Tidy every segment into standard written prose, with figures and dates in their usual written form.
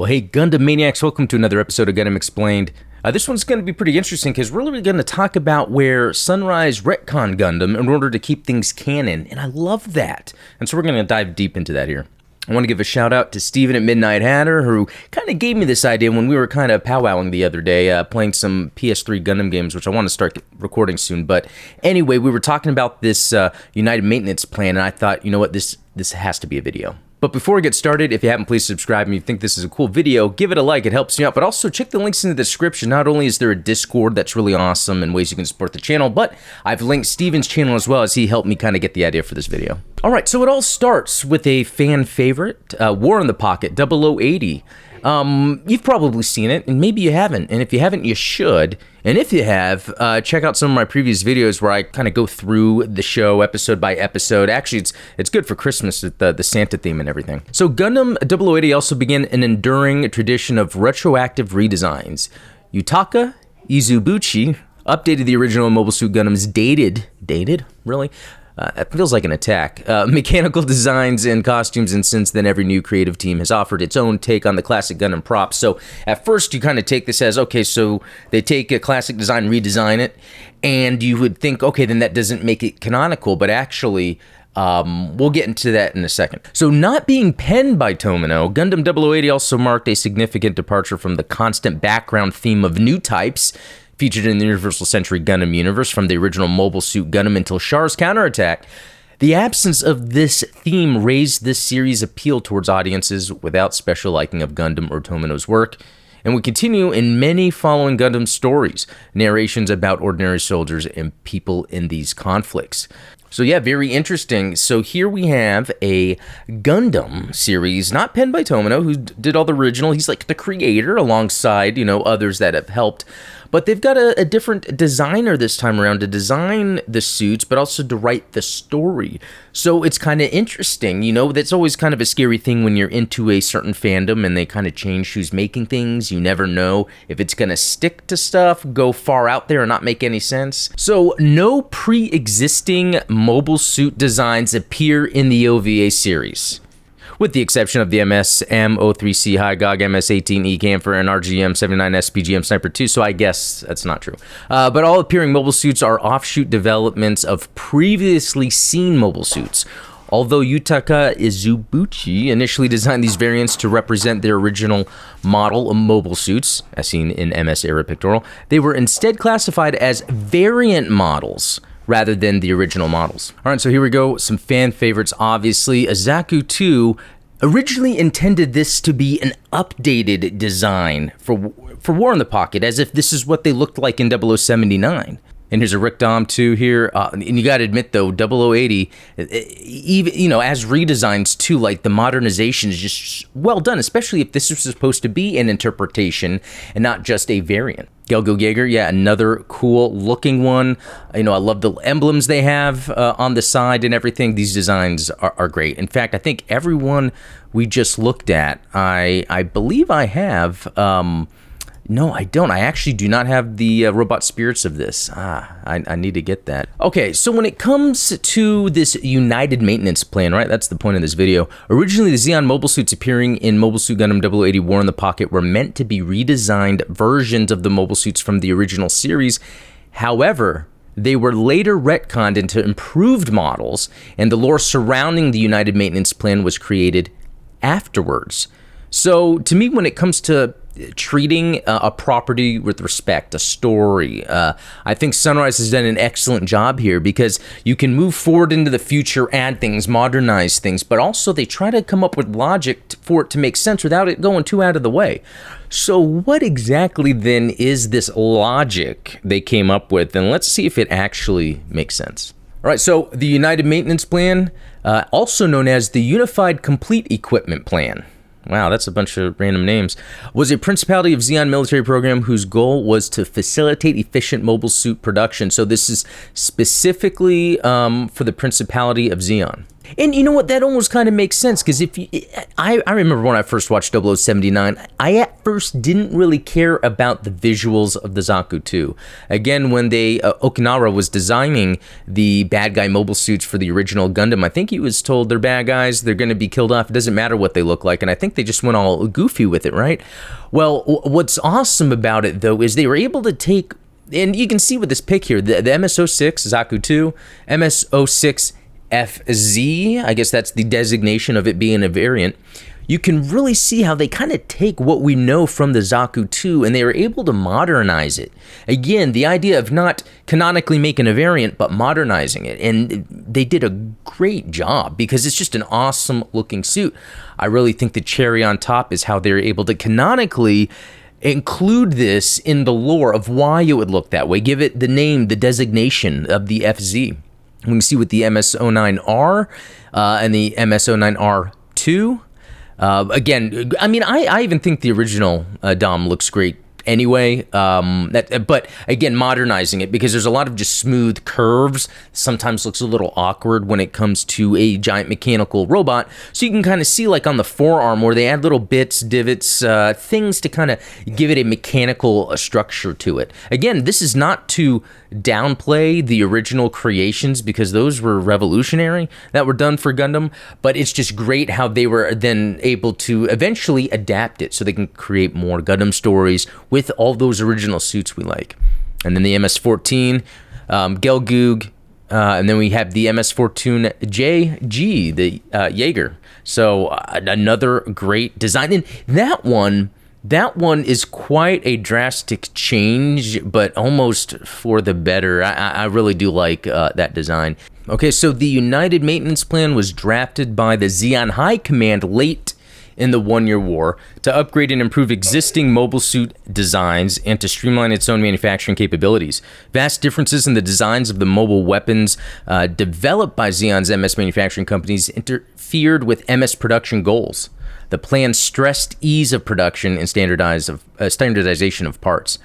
Well, hey, Gundam Maniacs, welcome to another episode of Gundam Explained. This one's going to be pretty interesting because we're really going to talk about where Sunrise retconned Gundam in order to keep things canon, and I love that. And so we're going to dive deep into that here. I want to give a shout out to Steven at Midnight Hatter, who kind of gave me this idea when we were kind of powwowing the other day, playing some PS3 Gundam games, which I want to start recording soon. But anyway, we were talking about this United Maintenance Plan, and I thought, you know what, this has to be a video. But before we get started, if you haven't, please subscribe, and if you think this is a cool video, give it a like, it helps me out. But also check the links in the description. Not only is there a Discord that's really awesome and ways you can support the channel, but I've linked Steven's channel as well, as he helped me kind of get the idea for this video. All right, so it all starts with a fan favorite, War in the Pocket, 0080. You've probably seen it, and maybe you haven't. And if you haven't, you should. And if you have, check out some of my previous videos where I kind of go through the show episode by episode. Actually, it's good for Christmas with the Santa theme and everything. So Gundam 0080 also began an enduring tradition of retroactive redesigns. Yutaka Izubuchi updated the original Mobile Suit Gundam's dated? Really? It feels like an attack. Mechanical designs and costumes, and since then every new creative team has offered its own take on the classic Gundam props. So at first you kind of take this as, okay, so they take a classic design, redesign it, and you would think, okay, then that doesn't make it canonical, but actually, we'll get into that in a second. So not being penned by Tomino, Gundam 0080 also marked a significant departure from the constant background theme of new types featured in the Universal Century Gundam universe from the original Mobile Suit Gundam until Char's counterattack. The absence of this theme raised this series' appeal towards audiences without special liking of Gundam or Tomino's work, and we continue in many following Gundam stories, narrations about ordinary soldiers and people in these conflicts. So yeah, very interesting. So here we have a Gundam series, not penned by Tomino, who did all the original. He's like the creator alongside, you know, others that have helped. But they've got a different designer this time around to design the suits, but also to write the story. So it's kind of interesting, you know, that's always kind of a scary thing when you're into a certain fandom and they kind of change who's making things. You never know if it's going to stick to stuff, go far out there, and not make any sense. So no pre-existing mobile suit designs appear in the OVA series, with the exception of the MS-M03C High-Gog, MS-18E Camphor, and RGM-79 SPGM Sniper 2, so I guess that's not true. But all appearing mobile suits are offshoot developments of previously seen mobile suits. Although Yutaka Izubuchi initially designed these variants to represent their original model of mobile suits, as seen in MS-era pictorial, they were instead classified as variant models rather than the original models. All right, so here we go. Some fan favorites, obviously. Azaku 2 originally intended this to be an updated design for War in the Pocket, as if this is what they looked like in 0079. And here's a Rick Dom 2 here. And you got to admit, though, 0080, even, you know, as redesigns too, like the modernization is just well done, especially if this was supposed to be an interpretation and not just a variant. Gelgo Jaeger, yeah, another cool looking one. You know, I love the emblems they have on the side and everything. These designs are great. In fact, I think everyone we just looked at, I believe I have. No, I don't. I actually do not have the robot spirits of this. I need to get that. Okay, so when it comes to this United Maintenance Plan, right, that's the point of this video. Originally, the Zeon mobile suits appearing in Mobile Suit Gundam 0080 War in the Pocket were meant to be redesigned versions of the mobile suits from the original series. However, they were later retconned into improved models, and the lore surrounding the United Maintenance Plan was created afterwards. So, to me, when it comes to treating a property with respect, a story, I think Sunrise has done an excellent job here, because you can move forward into the future, add things, modernize things, but also they try to come up with logic for it to make sense without it going too out of the way. So what exactly then is this logic they came up with? And let's see if it actually makes sense. All right, so the United Maintenance Plan, also known as the Unified Complete Equipment Plan, wow, that's a bunch of random names, was a Principality of Zeon military program whose goal was to facilitate efficient mobile suit production. So this is specifically for the Principality of Zeon. And you know what? That almost kind of makes sense because if you, I remember when I first watched 0079, I at first didn't really care about the visuals of the Zaku 2. Again, when Okinawa was designing the bad guy mobile suits for the original Gundam, I think he was told they're bad guys, they're going to be killed off, it doesn't matter what they look like, and I think they just went all goofy with it, right? Well, what's awesome about it, though, is they were able to take, and you can see with this pic here, the MS-06 Zaku 2, MS-06 FZ, I guess that's the designation of it being a variant. You can really see how they kind of take what we know from the Zaku 2 and they were able to modernize it. Again, the idea of not canonically making a variant, but modernizing it. And they did a great job because it's just an awesome looking suit. I really think the cherry on top is how they're able to canonically include this in the lore of why it would look that way. Give it the name, the designation of the FZ. We can see with the MS-09R and the MS-09R2. Again, I mean, I even think the original Dom looks great anyway, but again, modernizing it because there's a lot of just smooth curves, sometimes looks a little awkward when it comes to a giant mechanical robot, so you can kind of see like on the forearm where they add little bits, divots, things to kind of give it a mechanical structure to it. Again, this is not to downplay the original creations because those were revolutionary that were done for Gundam, but it's just great how they were then able to eventually adapt it so they can create more Gundam stories with all those original suits we like. And then the MS-14, Gelgoog, and then we have the MS-14 JG, the Jaeger. So another great design. And that one is quite a drastic change, but almost for the better. I really do like that design. Okay, so the United Maintenance Plan was drafted by the Zeon High Command late in the One-Year War to upgrade and improve existing mobile suit designs and to streamline its own manufacturing capabilities. Vast differences in the designs of the mobile weapons developed by Zeon's MS manufacturing companies interfered with MS production goals. The plan stressed ease of production and standardization of parts.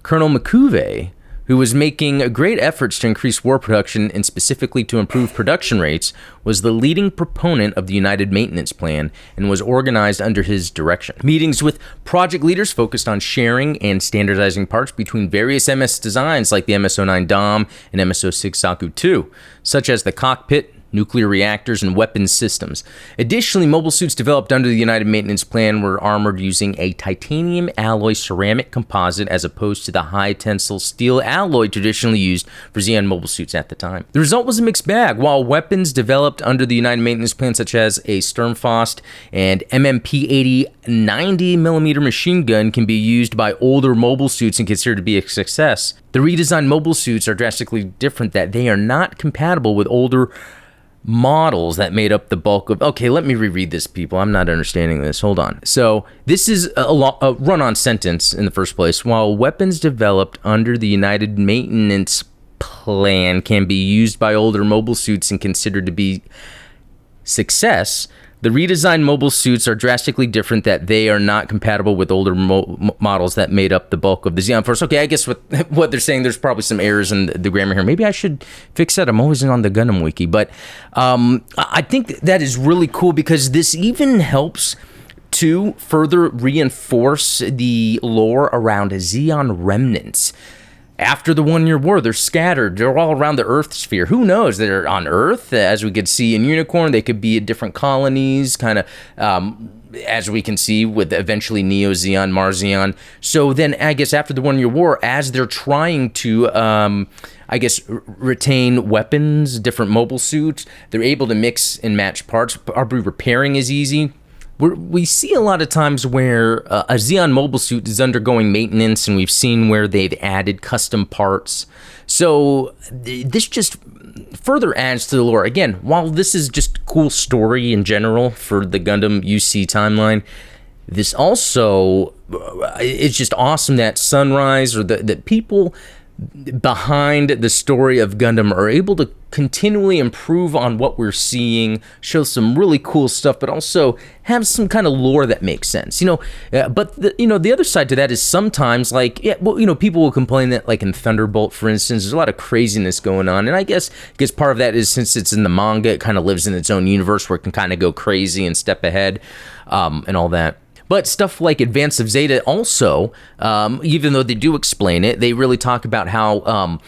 Colonel McCuve, who was making great efforts to increase war production and specifically to improve production rates, was the leading proponent of the United Maintenance Plan and was organized under his direction. Meetings with project leaders focused on sharing and standardizing parts between various MS designs like the MS-09 Dom and MS-06 Zaku 2, such as the cockpit, nuclear reactors, and weapons systems. Additionally, mobile suits developed under the United Maintenance Plan were armored using a titanium alloy ceramic composite as opposed to the high tensile steel alloy traditionally used for Zeon mobile suits at the time. The result was a mixed bag. While weapons developed under the United Maintenance Plan, such as a Sturmfaust and MMP-80 90mm machine gun, can be used by older mobile suits and considered to be a success, the redesigned mobile suits are drastically different that they are not compatible with older models that made up the bulk of... Okay, let me reread this, people. I'm not understanding this. Hold on. So this is a run-on sentence in the first place. While weapons developed under the United Maintenance Plan can be used by older mobile suits and considered to be success, the redesigned mobile suits are drastically different that they are not compatible with older models that made up the bulk of the Zeon Force. Okay, I guess what they're saying, there's probably some errors in the grammar here. Maybe I should fix that. I'm always on the Gundam Wiki. But I think that is really cool because this even helps to further reinforce the lore around Zeon remnants. After the One-Year War, they're scattered. They're all around the Earth sphere. Who knows? They're on Earth, as we could see in Unicorn. They could be at different colonies, kind of, as we can see with eventually Neo Zeon, Mars Zeon. So then, I guess, after the One-Year War, as they're trying to, I guess, retain weapons, different mobile suits, they're able to mix and match parts. Repairing is easy. We see a lot of times where a Zeon mobile suit is undergoing maintenance, and we've seen where they've added custom parts. So this just further adds to the lore. Again, while this is just cool story in general for the Gundam UC timeline, this also is just awesome that Sunrise, or that people behind the story of Gundam are able to continually improve on what we're seeing, show some really cool stuff, but also have some kind of lore that makes sense, but the other side to that is sometimes, like, people will complain that, like in Thunderbolt, for instance, there's a lot of craziness going on, and I guess part of that is, since it's in the manga, it kind of lives in its own universe where it can kind of go crazy and step ahead, and all that. But stuff like Advance of Zeta also, even though they do explain it, they really talk about how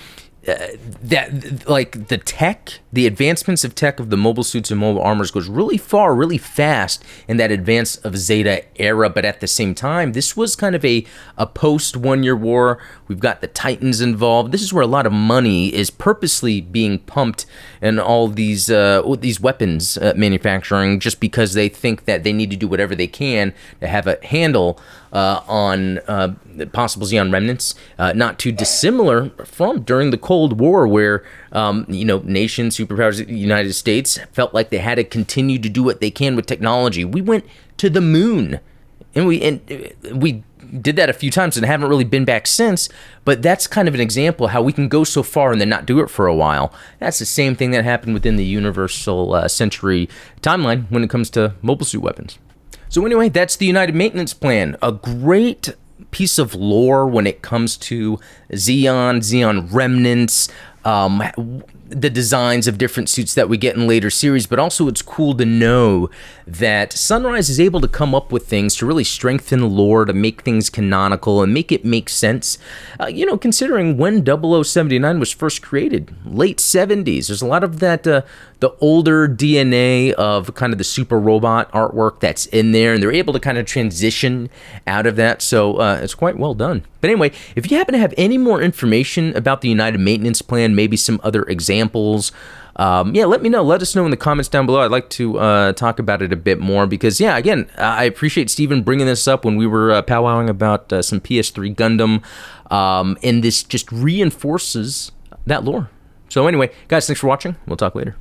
that, like, the tech, the advancements of tech of the mobile suits and mobile armors goes really far, really fast in that Advance of Zeta era. But at the same time, this was kind of a post 1 Year War. We've got the Titans involved. This is where a lot of money is purposely being pumped in all these weapons manufacturing, just because they think that they need to do whatever they can to have a handle on possible Zeon remnants, not too dissimilar from during the Cold War, where nations, superpowers, the United States, felt like they had to continue to do what they can with technology. We went to the moon, and we did that a few times and haven't really been back since. But that's kind of an example how we can go so far and then not do it for a while. That's the same thing that happened within the Universal Century timeline when it comes to mobile suit weapons. So anyway, that's the United Maintenance Plan. A great piece of lore when it comes to Zeon remnants, the designs of different suits that we get in later series, but also it's cool to know that Sunrise is able to come up with things to really strengthen lore, to make things canonical and make it make sense. Considering when 0079 was first created, late 70s, there's a lot of that, the older DNA of kind of the super robot artwork that's in there, and they're able to kind of transition out of that, so it's quite well done. But anyway, if you happen to have any more information about the United Maintenance Plan, maybe some other examples, let me know. Let us know in the comments down below. I'd like to talk about it a bit more because, again, I appreciate Steven bringing this up when we were powwowing about some PS3 Gundam, and this just reinforces that lore. So anyway, guys, thanks for watching. We'll talk later.